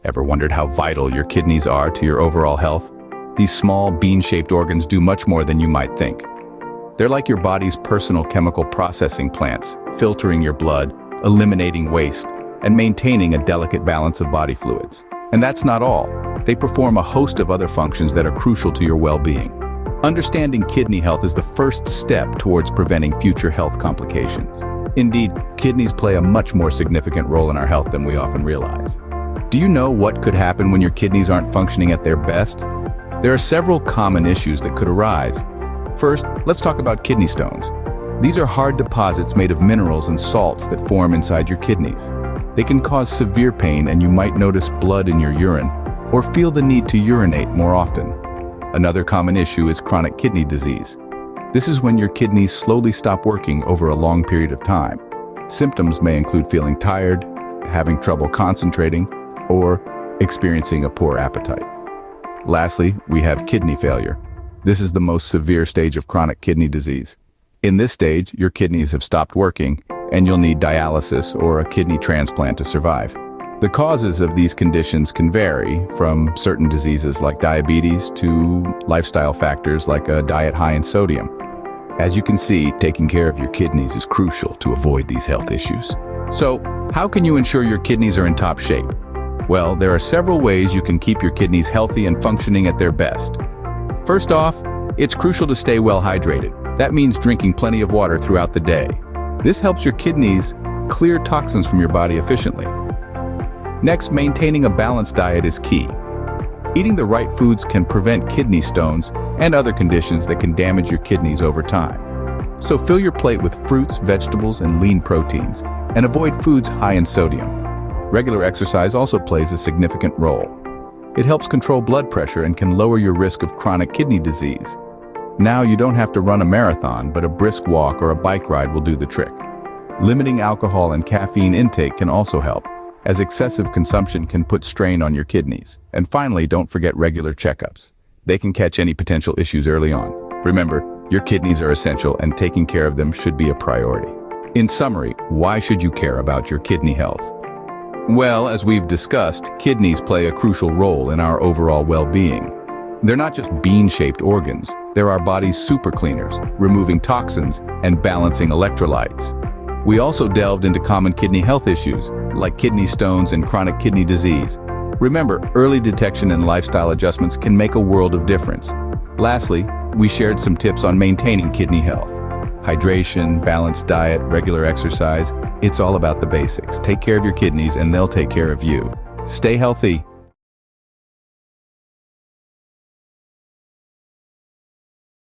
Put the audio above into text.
Ever wondered how vital your kidneys are to your overall health? These small, bean-shaped organs do much more than you might think. They're like your body's personal chemical processing plants, filtering your blood, eliminating waste, and maintaining a delicate balance of body fluids. And that's not all. They perform a host of other functions that are crucial to your well-being. Understanding kidney health is the first step towards preventing future health complications. Indeed, kidneys play a much more significant role in our health than we often realize. Do you know what could happen when your kidneys aren't functioning at their best? There are several common issues that could arise. First, let's talk about kidney stones. These are hard deposits made of minerals and salts that form inside your kidneys. They can cause severe pain, and you might notice blood in your urine or feel the need to urinate more often. Another common issue is chronic kidney disease. This is when your kidneys slowly stop working over a long period of time. Symptoms may include feeling tired, having trouble concentrating, or experiencing a poor appetite. Lastly, we have kidney failure. This is the most severe stage of chronic kidney disease. In this stage, your kidneys have stopped working, and you'll need dialysis or a kidney transplant to survive. The causes of these conditions can vary, from certain diseases like diabetes to lifestyle factors like a diet high in sodium. As you can see, taking care of your kidneys is crucial to avoid these health issues. So, how can you ensure your kidneys are in top shape? Well, there are several ways you can keep your kidneys healthy and functioning at their best. First off, it's crucial to stay well hydrated. That means drinking plenty of water throughout the day. This helps your kidneys clear toxins from your body efficiently. Next, maintaining a balanced diet is key. Eating the right foods can prevent kidney stones and other conditions that can damage your kidneys over time. So fill your plate with fruits, vegetables, and lean proteins, and avoid foods high in sodium. Regular exercise also plays a significant role. It helps control blood pressure and can lower your risk of chronic kidney disease. Now you don't have to run a marathon, but a brisk walk or a bike ride will do the trick. Limiting alcohol and caffeine intake can also help, as excessive consumption can put strain on your kidneys. And finally, don't forget regular checkups. They can catch any potential issues early on. Remember, your kidneys are essential, and taking care of them should be a priority. In summary, why should you care about your kidney health? Well, as we've discussed, kidneys play a crucial role in our overall well-being. They're not just bean-shaped organs, they're our body's super cleaners, removing toxins and balancing electrolytes. We also delved into common kidney health issues, like kidney stones and chronic kidney disease. Remember, early detection and lifestyle adjustments can make a world of difference. Lastly, we shared some tips on maintaining kidney health. Hydration, balanced diet, regular exercise, it's all about the basics. Take care of your kidneys and they'll take care of you. Stay healthy,